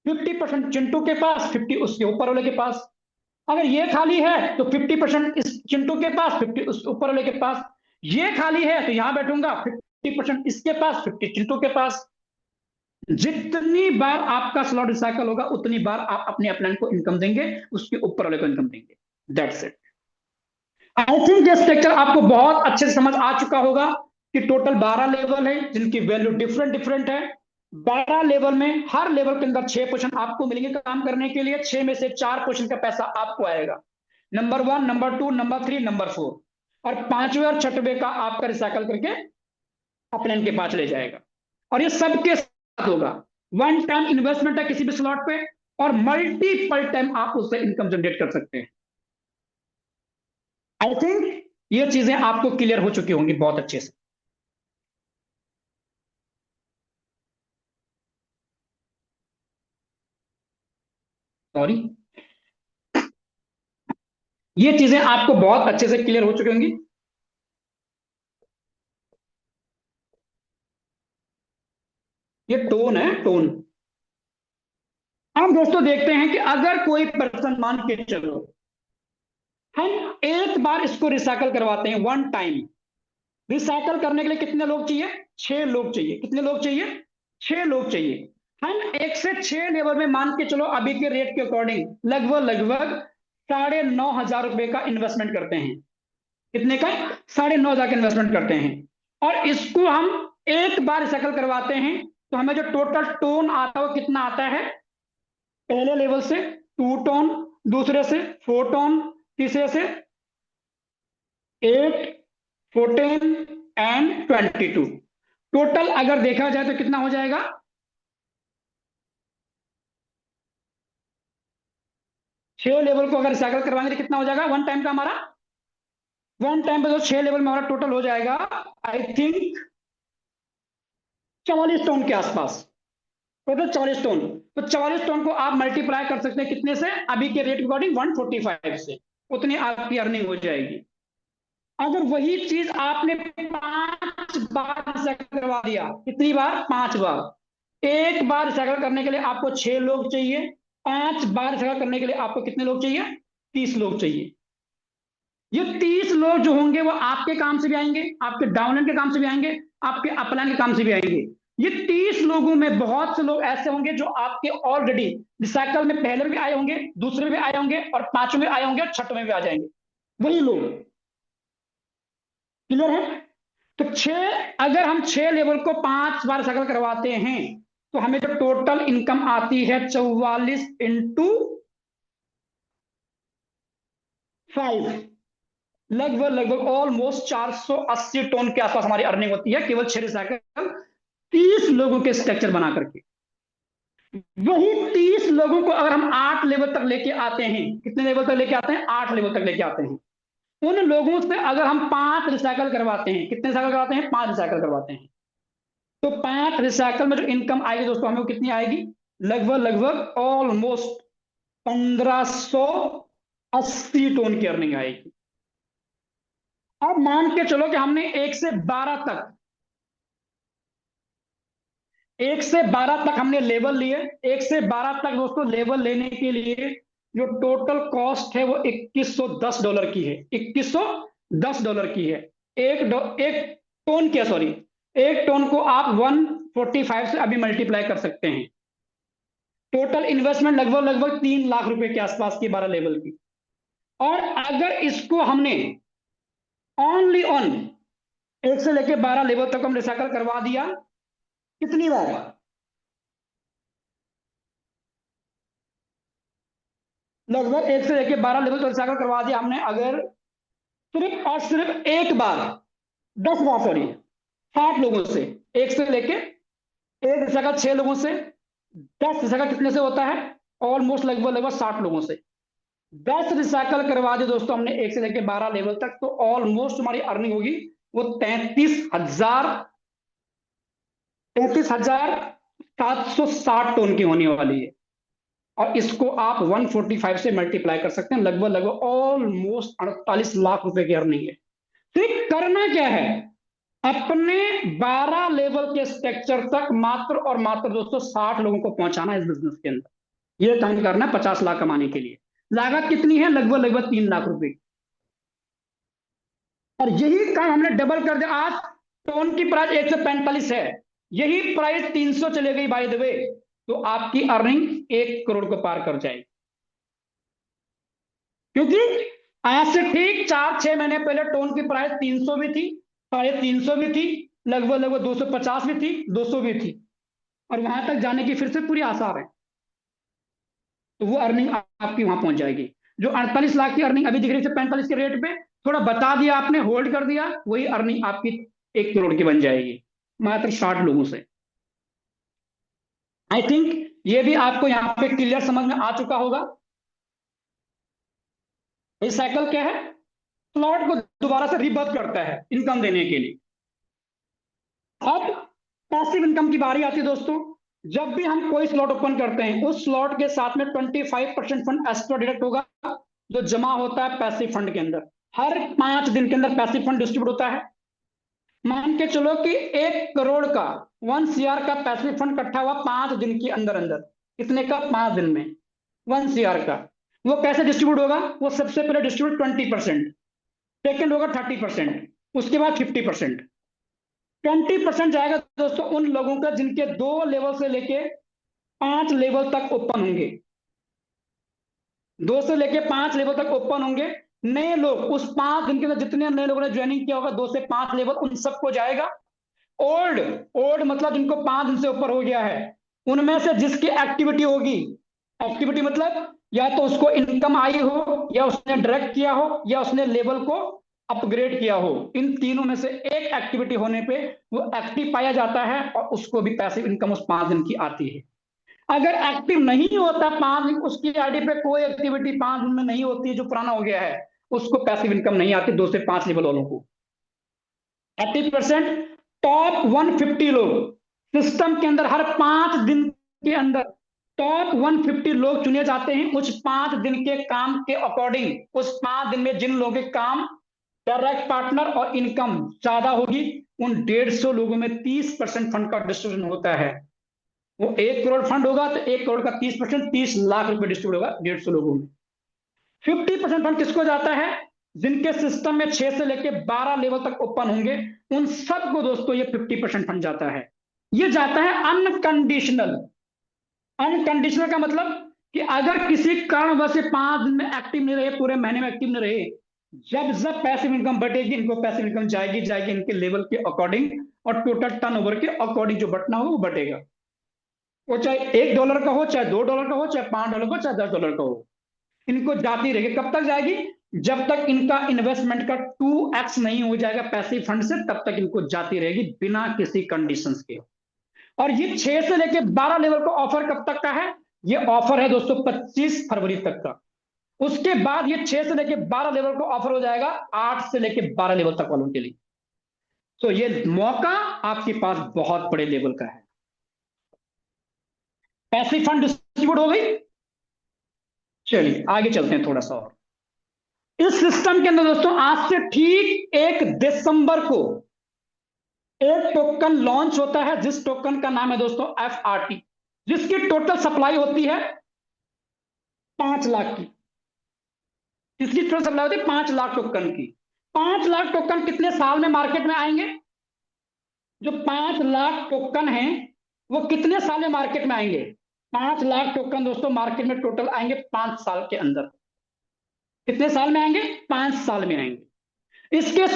Speaker 1: 50% चिंटू के पास, 50 उसके ऊपर वाले के पास। अगर ये खाली है तो 50% इस चिंटू के पास, 50 उस ऊपर वाले के पास। ये खाली है तो यहां बैठूंगा, 50% इसके पास, 50 चिंटू के पास। जितनी बार आपका स्लॉट रिसाइकल होगा उतनी बार आप अपने अपलाइन को इनकम देंगे, उसके ऊपर वाले को इनकम देंगे, दैट्स इट। आई थिंक ये स्ट्रक्चर आपको बहुत अच्छे से समझ आ चुका होगा कि टोटल 12 लेवल है जिनकी वैल्यू डिफरेंट डिफरेंट है। 12 लेवल में हर लेवल के अंदर 6 पोजीशन आपको मिलेंगे काम करने के लिए, 6 में से 4 पोजीशन का पैसा आपको आएगा, नंबर 1, नंबर 2, नंबर 3, नंबर 4, और 5वें और 6वें का आपका रिसाइकल करके अपने के पास ले जाएगा। और ये सबके साथ होगा, वन टाइम इन्वेस्टमेंट है किसी भी स्लॉट पे, और मल्टीपल टाइम आप उससे इनकम जनरेट कर सकते हैं। आई थिंक ये चीजें आपको क्लियर हो चुकी होंगी बहुत अच्छे से। सॉरी, ये चीजें आपको बहुत अच्छे से क्लियर हो चुकी होंगी। ये टोन है, टोन। हम दोस्तों देखते हैं कि अगर कोई पर्सन मान के चलो हम एक बार इसको रिसाइकल करवाते हैं, वन टाइम। रिसाइकल करने के लिए कितने लोग चाहिए, 6 लोग चाहिए। कितने लोग चाहिए, 6 लोग चाहिए। हम 1 से 6 लेवल में मान के चलो अभी के रेट के अकॉर्डिंग लगभग लगभग 9,500 रुपए का इन्वेस्टमेंट करते हैं। कितने का, 9,500 का इन्वेस्टमेंट करते हैं। और इसको हम एक बार रिसाइकल करवाते हैं, तो हमें जो टोटल टोन आता है वो कितना आता है, पहले लेवल से 2 टोन, दूसरे से 4 टोन, तीसरे से 8, 14 एंड 22। टोटल अगर देखा जाए तो कितना हो जाएगा, 6 लेवल को अगर रिसाइकल करवाएंगे तो कितना हो जाएगा वन टाइम का हमारा, वन टाइम पे तो 6 लेवल में हमारा टोटल हो जाएगा आई थिंक 44 टोन के आसपास, टोटल 44 टोन। तो 44 टोन को आप मल्टीप्लाई कर सकते हैं कितने से, अभी के रेट के अकॉर्डिंग 145 से, उतनी आपकी अर्निंग हो जाएगी। अगर वही चीज आपने 5 बार रिसाइकल करवा दिया, कितनी बार, 5 बार। एक बार रिसाइकल करने के लिए आपको 6 लोग चाहिए, 5 बार रिसाइकल करने के लिए आपको कितने लोग चाहिए, 30 लोग चाहिए। ये 30 लोग जो होंगे वो आपके काम से भी आएंगे, आपके डाउनलाइन के काम से भी आएंगे, आपके अपलाइन के काम से भी आएंगे। ये 30 लोगों में बहुत से लोग ऐसे होंगे जो आपके ऑलरेडी रिसाइकल में पहले भी आए होंगे, दूसरे भी आए होंगे, और 5वें में आए होंगे, और 6वें में भी आ जाएंगे, वही लोग। क्लियर है। तो 6, अगर हम 6 लेवल को 5 बार रिसाइकल करवाते हैं तो हमें जो टोटल इनकम आती है 44 × 5, लगभग लगभग ऑलमोस्ट 480 टोन के आसपास हमारी अर्निंग होती है, केवल 6 रिसाइकल 30 लोगों के स्ट्रक्चर बना करके, वही 30 लोगों को अगर हम 8 लेवल तक लेके आते हैं, कितने लेवल तक लेके आते हैं? 8 लेवल तक लेके आते हैं। उन लोगों से अगर हम 5 रिसाइकल करवाते हैं, कितने रिसाइकल करवाते हैं? 5 रिसाइकल करवाते हैं, तो 5 रिसाइकल में जो इनकम आएगी दोस्तों, हमें कितनी आएगी? लगभग लगभग ऑलमोस्ट 1580 टन की अर्निंग आएगी। अब मान के चलो कि हमने 1 से 12 तक, 1 से 12 तक हमने लेवल लिए। 1 से 12 तक दोस्तों लेवल लेने के लिए जो टोटल कॉस्ट है वो $2110 की है। $2110 की है। एक टोन क्या, सॉरी, एक टोन को आप 145 से अभी मल्टीप्लाई कर सकते हैं। टोटल इन्वेस्टमेंट लगभग लगभग 3 लाख रुपए के आसपास की 12 लेवल की। और अगर इसको हमने ओनली ऑन 1 से लेके 12 लेवल तक हम रिसाइकल करवा दिया, कितनी बार? लगभग 1 से लेके 12 लेवल तक रिसाइकल करवा दिया हमने। अगर सिर्फ और सिर्फ एक बार 10 बार, सॉरी, 60 लोगों से, 1 से लेके एक रिसाइकल 6 लोगों से, 10 रिसाइकल कितने से होता है? ऑलमोस्ट लगभग लगभग 60 लोगों से 10 रिसाइकल करवा दिए दोस्तों हमने 1 से लेके 12 लेवल तक, तो ऑलमोस्ट हमारी अर्निंग होगी वो 33,760 टन की होने वाली है। और इसको आप 145 से मल्टीप्लाई कर सकते हैं, लगभग लगभग ऑलमोस्ट 48 लाख रुपए की अर्निंग है। तो करना क्या है? अपने 12 लेवल के स्ट्रक्चर तक मात्र और मात्र दोस्तों 60 लोगों को पहुंचाना है इस बिजनेस के अंदर। यह काम करना है 50 लाख कमाने के लिए। लागत कितनी है? लगभग लगभग 3 लाख रुपए। और यही काम हमने डबल कर दिया। आज टोन की प्राइस 145 है, यही प्राइस 300 चले गई बाय द वे, तो आपकी अर्निंग 1 करोड़ को पार कर जाएगी। क्योंकि आज से ठीक 4-6 महीने पहले टोन की प्राइस 300 भी थी, 350 भी थी, लगभग लगभग 250 भी थी, 200 भी थी, और वहां तक जाने की फिर से पूरी आसार है। तो वो अर्निंग आपकी वहां पहुंच जाएगी। जो 48 लाख की अर्निंग अभी दिख रही थी 45 के रेट पे, थोड़ा बता दिया आपने, होल्ड कर दिया, वही अर्निंग आपकी 1 करोड़ की बन जाएगी मात्र 60 लोगों से। आई थिंक ये भी आपको यहां पे क्लियर समझ में आ चुका होगा। रिसाइकल क्या है? स्लॉट को दोबारा से रीबर्थ करता है इनकम देने के लिए। अब पैसिव इनकम की बारी आती है दोस्तों। जब भी हम कोई स्लॉट ओपन करते हैं, उस स्लॉट के साथ में 25% फंड एक्स्ट्रा डिडक्ट होगा, जो जमा होता है पैसिव फंड के अंदर। हर 5 दिन के अंदर पैसिव फंड डिस्ट्रीब्यूट होता है। मान के चलो कि 1 करोड़ का, 1 CR का पैसिव फंड इकट्ठा हुआ 5 दिन के अंदर अंदर। कितने का? 5 दिन में 1 CR का। वो कैसे डिस्ट्रीब्यूट होगा? वो सबसे पहले डिस्ट्रीब्यूट 20%, सेकेंड होगा 30%, उसके बाद 50%। 20% जाएगा दोस्तों उन लोगों का जिनके 2 लेवल से लेके 5 लेवल तक ओपन होंगे। 2 से लेके 5 लेवल तक ओपन होंगे। नए लोग उस 5 दिन के अंदर जितने नए लोगों ने ज्वाइनिंग किया होगा 2 से 5 लेवल, उन सबको जाएगा। ओल्ड ओल्ड मतलब जिनको 5 दिन से ऊपर हो गया है, उनमें से जिसकी एक्टिविटी होगी, एक्टिविटी मतलब या तो उसको इनकम आई हो, या उसने डायरेक्ट किया हो, या उसने लेवल को अपग्रेड किया हो, इन तीनों में से एक एक्टिविटी होने पे वो एक्टिव पाया जाता है और उसको भी पैसिव इनकम उस 5 दिन की आती है। अगर एक्टिव नहीं होता 5 दिन, उसकी आईडी पे कोई एक्टिविटी 5 दिन में नहीं होती है, जो पुराना हो गया है, उसको पैसिव इनकम नहीं आती 2 से 5 लेवल वालों को। 80% टॉप 150 लोग सिस्टम के अंदर हर 5 दिन के अंदर टॉप 150 लोग चुने जाते हैं। उस 5 दिन के काम के अकॉर्डिंग, उस 5 दिन में जिन लोगों के काम, डायरेक्ट पार्टनर और इनकम ज्यादा होगी, उन 150 लोगों में 30% फंड का डिस्ट्रीब्यूशन होता है। वो 1 करोड़ फंड होगा तो 1 करोड़ का 30%, 30 लाख रुपए डिस्ट्रीब्यूट होगा 150 लोगों में। 50% फंड किसको जाता है? जिनके सिस्टम में 6 से लेकर 12 लेवल तक ओपन होंगे, उन सबको दोस्तों ये 50% फंड जाता है। ये जाता है अनकंडीशनल। अनकंडीशनल का मतलब कि अगर किसी कारणवश 5 दिन में एक्टिव नहीं रहे, पूरे महीने में एक्टिव नहीं रहे, जब जब पैसिव इनकम बढ़ेगी, इनको पैसिव इनकम जाएगी जाएगी इनके लेवल के अकॉर्डिंग, और टोटल टर्नओवर के अकॉर्डिंग जो बढ़ना होगा वो बढ़ेगा। वो चाहे $1 का हो, चाहे $2 का हो, चाहे $5 का हो, चाहे $10 का हो, इनको जाती रहेगी। कब तक जाएगी? जब तक इनका इन्वेस्टमेंट का 2x नहीं हो जाएगा पैसिव फंड से, तब तक इनको जाती रहेगी बिना किसी कंडीशंस के। और ये 6 से लेके 12 लेवल का ऑफर कब तक का है? ये ऑफर है दोस्तों 25 फरवरी तक का। उसके बाद ये 6 से लेके 12 लेवल का ऑफर हो जाएगा 8 से लेके 12 लेवल तक वालों के लिए। तो ये मौका आपके पास बहुत बड़े लेवल का है। पैसिव फंड डिस्ट्रीब्यूट हो गई। चलिए आगे चलते हैं थोड़ा सा और। इस सिस्टम के अंदर दोस्तों आज से ठीक 1 दिसंबर को एक टोकन लॉन्च होता है, जिस टोकन का नाम है दोस्तों FRT, जिसकी टोटल सप्लाई होती है 5 लाख की। किसकी टोटल सप्लाई होती है? 5 लाख टोकन की। 5 लाख टोकन कितने साल में मार्केट में आएंगे? जो 5 लाख टोकन हैं वो कितने साल में मार्केट में आएंगे? 5 लाख टोकन दोस्तों मार्केट में टोटल आएंगे 5 साल के अंदर। कितने साल में आएंगे? 5 साल में आएंगे। इसके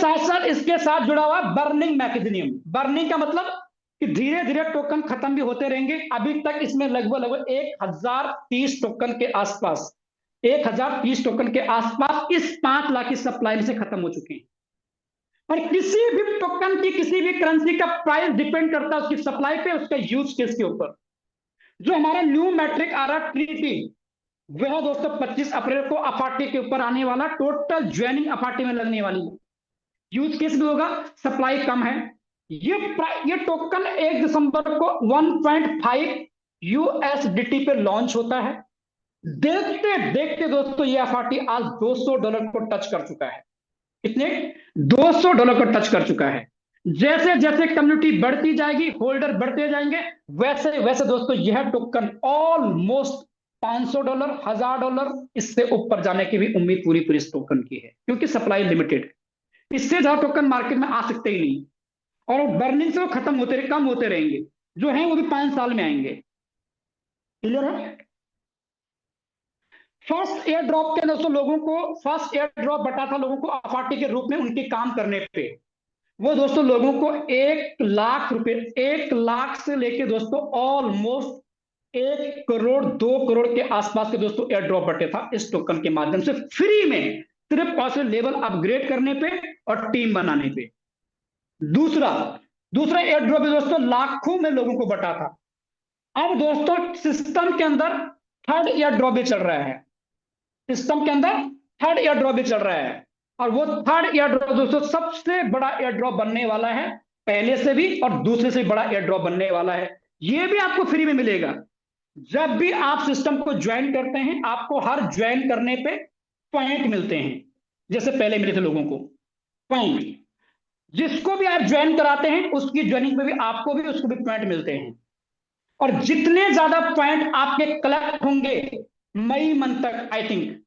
Speaker 1: साथ जुड़ा हुआ बर्निंग मैकेनिज्म। बर्निंग का मतलब कि धीरे धीरे टोकन खत्म भी होते रहेंगे। अभी तक इसमें लगभग लगभग 1030 टोकन के आसपास, 1030 टोकन के आसपास इस 5 लाख की सप्लाई में से खत्म हो चुके हैं। और किसी भी टोकन की, किसी भी करेंसी का प्राइस डिपेंड करता है उसकी सप्लाई पे, उसका यूज केस के ऊपर। जो हमारा न्यू मैट्रिक आ रहा ट्रीटी, वह दोस्तों 25 अप्रैल को अफाटी के ऊपर आने वाला, टोटल ज्वाइनिंग अफाटी में लगने वाली है। यूज केस भी होगा, सप्लाई कम है। ये टोकन 1 दिसंबर को 1.5 USDT पे लॉन्च होता है। देखते देखते दोस्तों ये एफआरटी आज $200 को टच कर चुका है। कितने? $200 को टच कर चुका है। जैसे जैसे कम्युनिटी बढ़ती जाएगी, होल्डर बढ़ते जाएंगे, वैसे वैसे दोस्तों यह टोकन ऑलमोस्ट $500, $1000, इससे ऊपर जाने की भी उम्मीद पूरी पूरी इस टोकन की है, क्योंकि सप्लाई लिमिटेड। इससे ज्यादा टोकन मार्केट में आ सकते ही नहीं। और बर्निंग से वो खत्म होते रहे, कम होते रहेंगे। जो है वो भी 5 साल में आएंगे। क्लियर है? फर्स्ट एयर ड्रॉप के दोस्तों लोगों को, फर्स्ट एयर ड्रॉप बटा था लोगों को अफाटी के रूप में उनके काम करने पे। वो दोस्तों लोगों को 1 लाख रुपए, 1 लाख से लेके दोस्तों ऑलमोस्ट 1 करोड़ 2 करोड़ के आसपास के दोस्तों एयर ड्रॉप बटे था इस टोकन के माध्यम से, फ्री में, सिर्फ और सिर्फ लेवल अपग्रेड करने पे और टीम बनाने पे। दूसरा दूसरा एयर ड्रॉप भी दोस्तों लाखों में लोगों को बटा था। अब दोस्तों सिस्टम के अंदर थर्ड एयर ड्रॉप भी चल रहा है। सिस्टम के अंदर थर्ड एयर ड्रॉप भी चल रहा है। और वो थर्ड एयर ड्रॉप दोस्तों सबसे बड़ा एयर ड्रॉप बनने वाला है, पहले से भी और दूसरे से भी बड़ा एयर ड्रॉप बनने वाला है। ये भी आपको फ्री में मिलेगा। जब भी आप सिस्टम को ज्वाइन करते हैं, आपको हर ज्वाइन करने पे पॉइंट मिलते हैं, जैसे पहले मिले थे लोगों को पॉइंट। जिसको भी आप ज्वाइन कराते हैं उसकी ज्वाइनिंग में भी आपको भी उसको भी पॉइंट मिलते हैं। और जितने ज्यादा पॉइंट आपके कलेक्ट होंगे मई मंथ तक, आई थिंक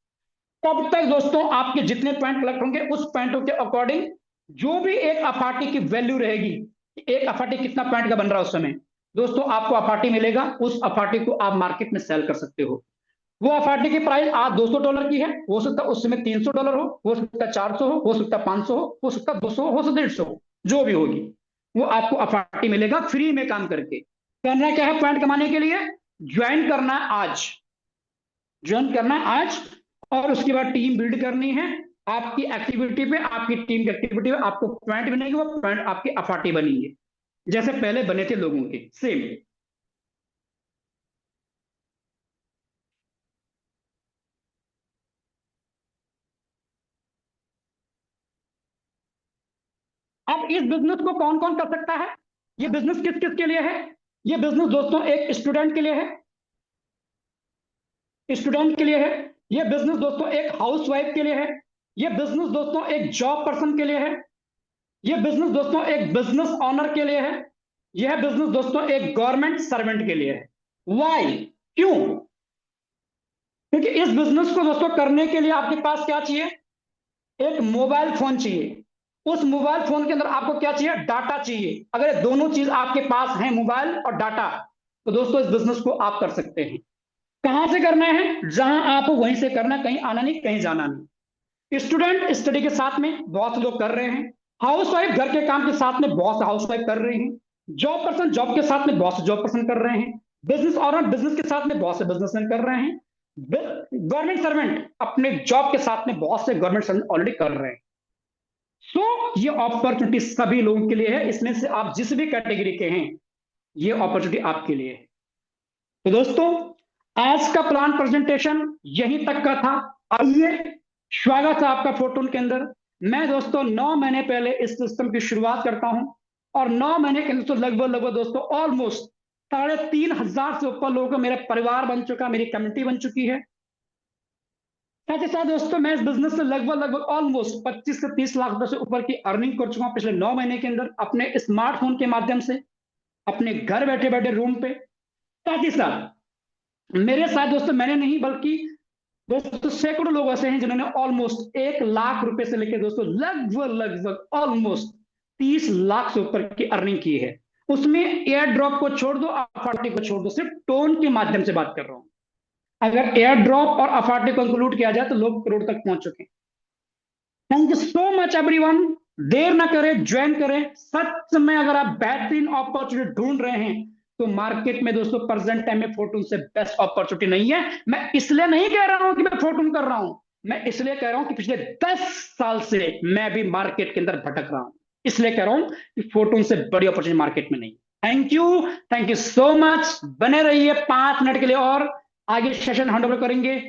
Speaker 1: तब तक दोस्तों आपके जितने पॉइंट कलेक्ट होंगे उस पॉइंटों के अकॉर्डिंग जो भी एक अफाटी की वैल्यू रहेगी, एक अफाटी कितना पॉइंट का बन रहा है उस समय, दोस्तों आपको अफाटी मिलेगा। उस अफाटी को आप मार्केट में सेल कर सकते हो। वो अफाटी की प्राइस आज $200 की है, हो सकता है उस समय $300 हो सकता है 400 हो सकता है 500 हो सकता है 200 हो सकता है 150 जो भी होगी, वो आपको अफाटी मिलेगा फ्री में काम करके। करना क्या है पॉइंट कमाने के लिए? ज्वाइन करना है आज, ज्वाइन करना है आज, और उसके बाद टीम बिल्ड करनी है। आपकी एक्टिविटी पे, आपकी टीम की एक्टिविटी पे आपको पॉइंट बनेंगे, वो पॉइंट आपकी अफाटी बनेंगे जैसे पहले बने थे लोगों के, सेम। अब इस बिजनेस को कौन कौन कर सकता है? ये बिजनेस किस किस के लिए है? ये बिजनेस दोस्तों एक स्टूडेंट के लिए है, स्टूडेंट के लिए है। ये बिजनेस दोस्तों एक हाउसवाइफ के लिए है। ये बिजनेस दोस्तों एक जॉब पर्सन के लिए है। ये बिजनेस दोस्तों एक बिजनेस ऑनर के लिए है। यह बिजनेस दोस्तों एक गवर्नमेंट सर्वेंट के लिए है। वाई? क्यों? क्योंकि इस बिजनेस को दोस्तों करने के लिए आपके पास क्या चाहिए? एक मोबाइल फोन चाहिए। उस मोबाइल फोन के अंदर आपको क्या चाहिए? डाटा चाहिए। अगर ये दोनों चीज आपके पास है, मोबाइल और डाटा, तो दोस्तों इस बिजनेस को आप कर सकते हैं। कहां से करना है? जहां आप वहीं से करना, कहीं आना नहीं, कहीं जाना नहीं। स्टूडेंट स्टडी के साथ में बहुत से लोग कर रहे हैं। हाउस वाइफ घर के काम के साथ में बहुत से हाउस वाइफ कर रहे हैं। जॉब पर्सन जॉब के साथ में बहुत से जॉब पर्सन कर रहे हैं। बिजनेस ऑनर बिजनेस के साथ में बहुत से बिजनेसमैन कर रहे हैं। गवर्नमेंट सर्वेंट अपने जॉब के साथ में बहुत से गवर्नमेंट सर्वेंट ऑलरेडी कर रहे हैं। सो ये अपॉर्चुनिटी सभी लोगों के लिए है। इसमें से आप जिस भी कैटेगरी के हैं, ये अपॉर्चुनिटी आपके लिए है। तो दोस्तों, आज का प्लान प्रेजेंटेशन यहीं तक का था। आइए, स्वागत है आपका फोटोन के अंदर। मैं दोस्तों 9 महीने पहले इस सिस्टम की शुरुआत करता हूं, और 9 महीने के अंदर तो लगभग लगभग दोस्तों ऑलमोस्ट 3,500 से ऊपर लोगों का मेरा परिवार बन चुका, मेरी कम्युनिटी बन चुकी है। साथ ही साथ दोस्तों, मैं इस बिजनेस से लगभग लगभग ऑलमोस्ट 25 से 30 लाख रुपए से ऊपर की अर्निंग कर चुका हूं पिछले 9 महीने के अंदर, अपने स्मार्टफोन के माध्यम से, अपने घर बैठे बैठे रूम पे। साथ ही साथ मेरे साथ दोस्तों मैंने नहीं बल्कि दोस्तों सैकड़ों लोग ऐसे हैं जिन्होंने ऑलमोस्ट 1 लाख रुपए से लेकर दोस्तों लगभग लगभग ऑलमोस्ट 30 लाख से ऊपर की अर्निंग की है। उसमें एयर ड्रॉप को छोड़ दो, अफार्टी को छोड़ दो, सिर्फ टोन के माध्यम से बात कर रहा हूं। अगर एयर ड्रॉप और अफार्टी को इंक्लूड किया जाए तो लोग करोड़ तक पहुंच चुके हैं। Thank you so much everyone. देर ना करें, ज्वाइन करें। सच में अगर आप बेहतरीन अपॉर्चुनिटी ढूंढ रहे हैं तो मार्केट में दोस्तों प्रेजेंट टाइम में फोर्टून से बेस्ट अपॉर्चुनिटी नहीं है। मैं इसलिए नहीं कह रहा हूं कि मैं फोर्टून कर रहा हूं, मैं इसलिए कह रहा हूं कि पिछले 10 साल से मैं भी मार्केट के अंदर भटक रहा हूं। इसलिए कह रहा हूं कि फोर्टून से बड़ी अपॉर्चुनिटी मार्केट में नहीं। Thank you so much. बने रहिए 5 मिनट के लिए और आगे सेशन हैंड ओवर करेंगे।